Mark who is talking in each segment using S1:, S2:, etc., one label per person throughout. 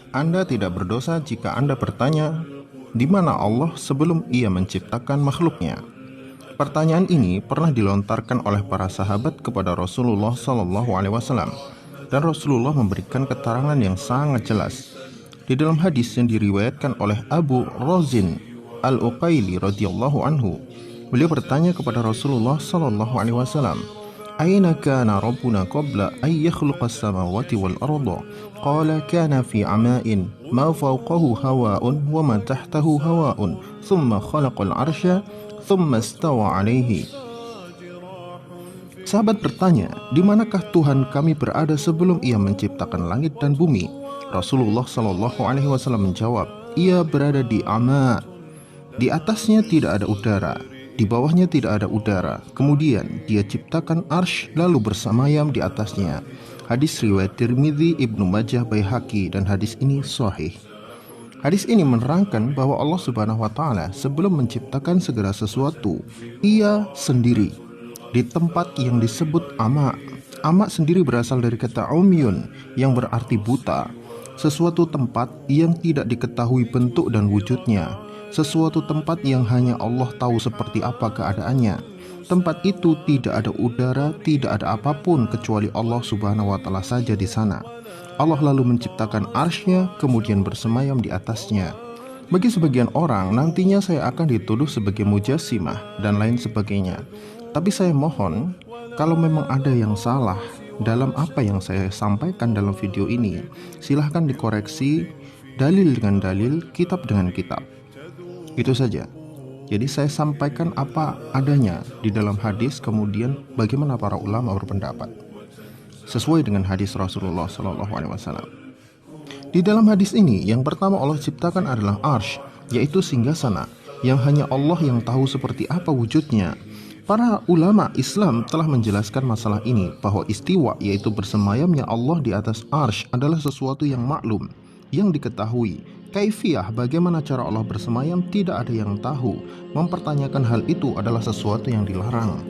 S1: Anda tidak berdosa jika Anda bertanya, di mana Allah sebelum Ia menciptakan makhluknya? Pertanyaan ini pernah dilontarkan oleh para sahabat kepada Rasulullah SAW, dan Rasulullah memberikan keterangan yang sangat jelas. Di dalam hadis yang diriwayatkan oleh Abu Razin Al-Uqaili radhiyallahu anhu, beliau bertanya kepada Rasulullah SAW, Aina kana Rabbuna qabla ay yakhluqas samawati wal arda? Qala kana fi ama'in ma fawqahu hawa'un wa ma tahtahu hawa'un thumma khalaqal arsya thumma istawa alaihi. Sahabat bertanya, di manakah Tuhan kami berada sebelum Ia menciptakan langit dan bumi? Rasulullah SAW menjawab, Ia berada di ama. Di atasnya tidak ada udara, di bawahnya tidak ada udara. Kemudian Dia ciptakan arsy lalu bersemayam di atasnya. Hadis riwayat Tirmidzi, Ibnu Majah, Baihaqi, dan hadis ini sahih. Hadis ini menerangkan bahwa Allah Subhanahu wa Ta'ala sebelum menciptakan segala sesuatu, Ia sendiri di tempat yang disebut ama. Ama sendiri berasal dari kata umyun yang berarti buta. Sesuatu tempat yang tidak diketahui bentuk dan wujudnya. Sesuatu tempat yang hanya Allah tahu seperti apa keadaannya. Tempat itu tidak ada udara, tidak ada apapun kecuali Allah Subhanahu wa Ta'ala saja di sana. Allah lalu menciptakan arsy-Nya, kemudian bersemayam di atasnya. Bagi sebagian orang, nantinya saya akan dituduh sebagai mujassimah dan lain sebagainya. Tapi saya mohon, kalau memang ada yang salah dalam apa yang saya sampaikan dalam video ini, silahkan dikoreksi, dalil dengan dalil, kitab dengan kitab. Itu saja. Jadi saya sampaikan apa adanya di dalam hadis, kemudian bagaimana para ulama berpendapat sesuai dengan hadis Rasulullah SAW. Di dalam hadis ini, yang pertama Allah ciptakan adalah arsy, yaitu singgasana yang hanya Allah yang tahu seperti apa wujudnya. Para ulama Islam telah menjelaskan masalah ini, bahwa istiwa yaitu bersemayamnya Allah di atas arsy adalah sesuatu yang maklum, yang diketahui. Kaifiyah, bagaimana cara Allah bersemayam, tidak ada yang tahu. Mempertanyakan hal itu adalah sesuatu yang dilarang.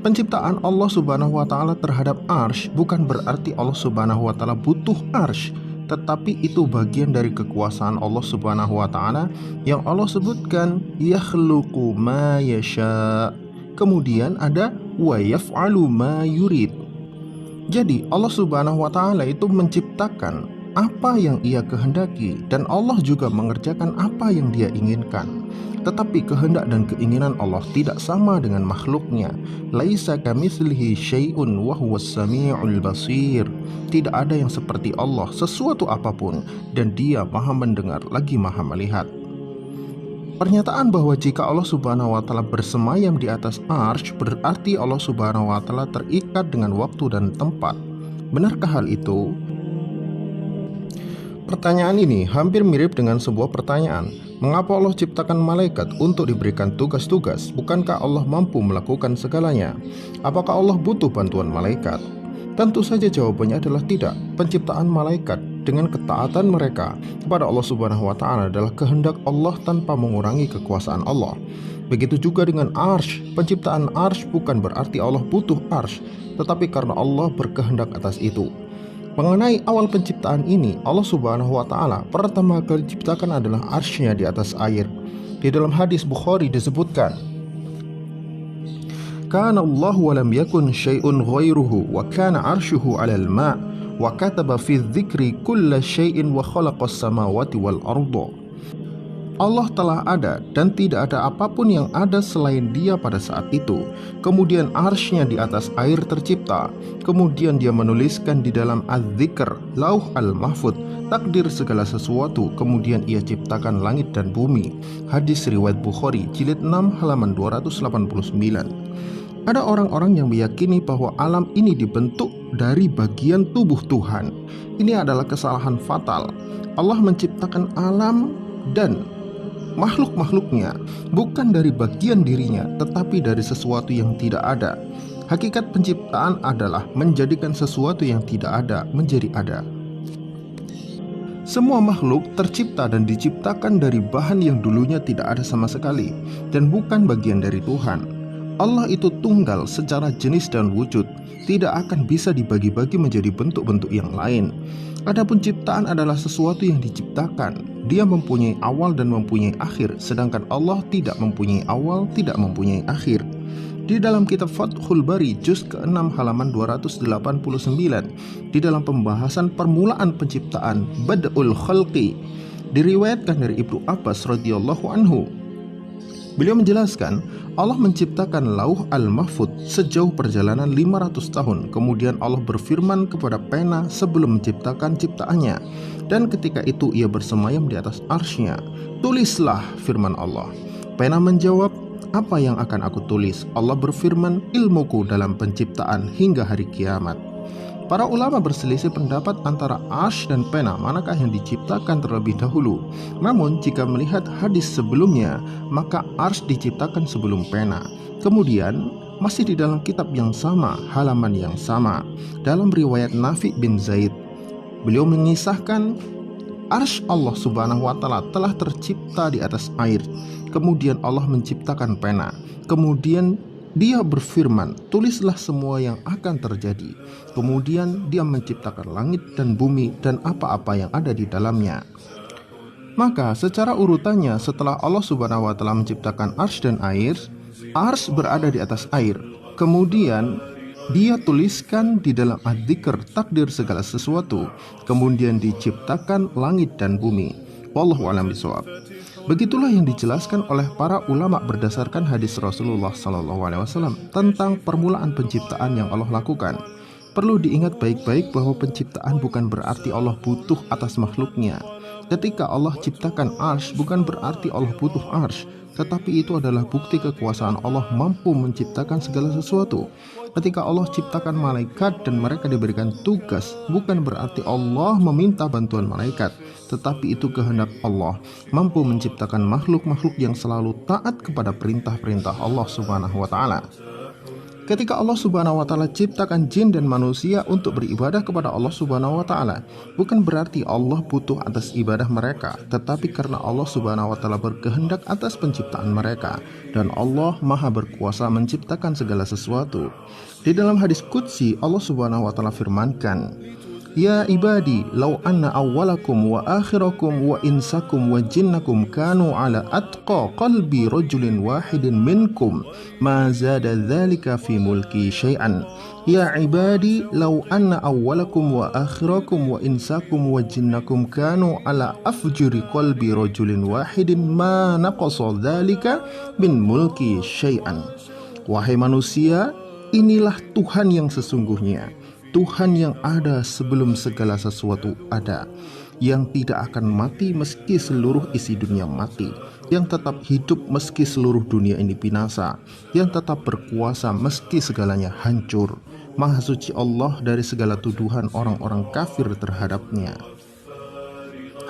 S1: Penciptaan Allah Subhanahu wa Ta'ala terhadap arsy bukan berarti Allah Subhanahu wa Ta'ala butuh arsy, tetapi itu bagian dari kekuasaan Allah Subhanahu wa Ta'ala yang Allah sebutkan yakhluqu ma yasha. Kemudian ada wa yaf'alu ma yurid. Jadi Allah Subhanahu wa Ta'ala itu menciptakan apa yang Ia kehendaki, dan Allah juga mengerjakan apa yang Dia inginkan. Tetapi kehendak dan keinginan Allah tidak sama dengan makhluknya. Laisa kamitslihi syai'un wa huwas sami'ul basir. Tidak ada yang seperti Allah sesuatu apapun, dan Dia Maha mendengar lagi Maha melihat. Pernyataan bahwa jika Allah Subhanahu wa Ta'ala bersemayam di atas arsy berarti Allah Subhanahu wa Ta'ala terikat dengan waktu dan tempat. Benarkah hal itu? Pertanyaan ini hampir mirip dengan sebuah pertanyaan. Mengapa Allah ciptakan malaikat untuk diberikan tugas-tugas? Bukankah Allah mampu melakukan segalanya? Apakah Allah butuh bantuan malaikat? Tentu saja jawabannya adalah tidak. Penciptaan malaikat dengan ketaatan mereka kepada Allah Subhanahu wa Ta'ala adalah kehendak Allah tanpa mengurangi kekuasaan Allah. Begitu juga dengan arsy. Penciptaan arsy bukan berarti Allah butuh arsy, tetapi karena Allah berkehendak atas itu. Mengenai awal penciptaan ini, Allah Subhanahu wa Ta'ala pertama kali diciptakan adalah arsy-Nya di atas air. Di dalam hadis Bukhari disebutkan, Kana Allah wa lam yakun syai'un ghairuhu wa kana arsyuhu 'alal ma' wa kataba fi dzikri kulla syai'in wa khalaqas samawati wal arda. Allah telah ada dan tidak ada apapun yang ada selain Dia pada saat itu. Kemudian arsy-Nya di atas air tercipta. Kemudian Dia menuliskan di dalam Az-Dzikr, Lauh Al-Mahfudz, takdir segala sesuatu. Kemudian Ia ciptakan langit dan bumi. Hadis riwayat Bukhari jilid 6 halaman 289. Ada orang-orang yang meyakini bahwa alam ini dibentuk dari bagian tubuh Tuhan. Ini adalah kesalahan fatal. Allah menciptakan alam dan makhluk-makhluknya bukan dari bagian dirinya, tetapi dari sesuatu yang tidak ada. Hakikat penciptaan adalah menjadikan sesuatu yang tidak ada menjadi ada. Semua makhluk tercipta dan diciptakan dari bahan yang dulunya tidak ada sama sekali dan bukan bagian dari Tuhan. Allah itu tunggal secara jenis dan wujud, tidak akan bisa dibagi-bagi menjadi bentuk-bentuk yang lain. Adapun ciptaan adalah sesuatu yang diciptakan. Dia mempunyai awal dan mempunyai akhir, sedangkan Allah tidak mempunyai awal, tidak mempunyai akhir. Di dalam kitab Fathul Bari juz ke-6 halaman 289, di dalam pembahasan permulaan penciptaan Bad'ul Khalqi, diriwayatkan dari Ibnu Abbas radhiyallahu anhu. Beliau menjelaskan, Allah menciptakan Lauh Al-Mahfuz sejauh perjalanan 500 tahun. Kemudian Allah berfirman kepada pena sebelum menciptakan ciptaannya, dan ketika itu ia bersemayam di atas arsy-Nya. Tulislah, firman Allah. Pena menjawab, apa yang akan aku tulis? Allah berfirman, ilmuku dalam penciptaan hingga hari kiamat. Para ulama berselisih pendapat antara arsy dan pena, manakah yang diciptakan terlebih dahulu. Namun jika melihat hadis sebelumnya, maka arsy diciptakan sebelum pena. Kemudian masih di dalam kitab yang sama, halaman yang sama, dalam riwayat Nafi bin Zaid, beliau mengisahkan arsy Allah subhanahu wa ta'ala telah tercipta di atas air. Kemudian Allah menciptakan pena. Kemudian Dia berfirman, tulislah semua yang akan terjadi. Kemudian Dia menciptakan langit dan bumi dan apa-apa yang ada di dalamnya. Maka secara urutannya, setelah Allah subhanahu wa ta'ala menciptakan arsy dan air, arsy berada di atas air. Kemudian Dia tuliskan di dalam ad-dzikr takdir segala sesuatu. Kemudian diciptakan langit dan bumi. Wallahu a'lam bishawab. Begitulah yang dijelaskan oleh para ulama berdasarkan hadis Rasulullah SAW tentang permulaan penciptaan yang Allah lakukan. Perlu diingat baik-baik bahwa penciptaan bukan berarti Allah butuh atas makhluknya. Ketika Allah ciptakan arsy, bukan berarti Allah butuh arsy, tetapi itu adalah bukti kekuasaan Allah mampu menciptakan segala sesuatu. Ketika Allah ciptakan malaikat dan mereka diberikan tugas, bukan berarti Allah meminta bantuan malaikat, tetapi itu kehendak Allah mampu menciptakan makhluk-makhluk yang selalu taat kepada perintah-perintah Allah subhanahu wa ta'ala. Ketika Allah subhanahu wa ta'ala ciptakan jin dan manusia untuk beribadah kepada Allah subhanahu wa ta'ala, bukan berarti Allah butuh atas ibadah mereka, tetapi karena Allah subhanahu wa ta'ala berkehendak atas penciptaan mereka, dan Allah maha berkuasa menciptakan segala sesuatu. Di dalam hadis qudsi, Allah subhanahu wa ta'ala firmankan, Ya ibadi, law anna awwalakum wa akhirakum wa insakum wa jinnakum kanu ala atqa qalbi rajulin wahidin minkum ma zada dhalika fi mulki syai'an. Ya ibadi, law anna awwalakum wa akhirakum wa insakum wa jinnakum kanu ala afjuri qalbi rajulin wahidin ma naqasa dhalika min mulki syai'an. Wahai manusia, inilah Tuhan yang sesungguhnya, Tuhan yang ada sebelum segala sesuatu ada, yang tidak akan mati meski seluruh isi dunia mati, yang tetap hidup meski seluruh dunia ini binasa, yang tetap berkuasa meski segalanya hancur. Maha suci Allah dari segala tuduhan orang-orang kafir terhadapnya.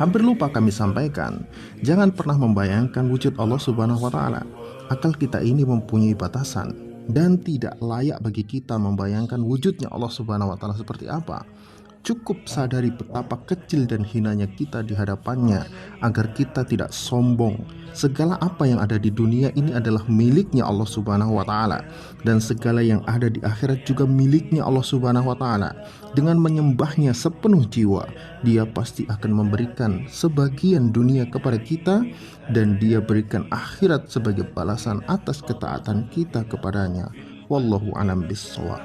S1: Hampir lupa kami sampaikan, jangan pernah membayangkan wujud Allah subhanahu wa ta'ala. Akal kita ini mempunyai batasan, dan tidak layak bagi kita membayangkan wujudnya Allah subhanahu wa ta'ala seperti apa. Cukup sadari betapa kecil dan hinanya kita di hadapannya, agar kita tidak sombong. Segala apa yang ada di dunia ini adalah miliknya Allah subhanahu wa ta'ala, dan segala yang ada di akhirat juga miliknya Allah subhanahu wa ta'ala. Dengan menyembahnya sepenuh jiwa, Dia pasti akan memberikan sebagian dunia kepada kita, dan Dia berikan akhirat sebagai balasan atas ketaatan kita kepadanya. Wallahu a'lam bishawab.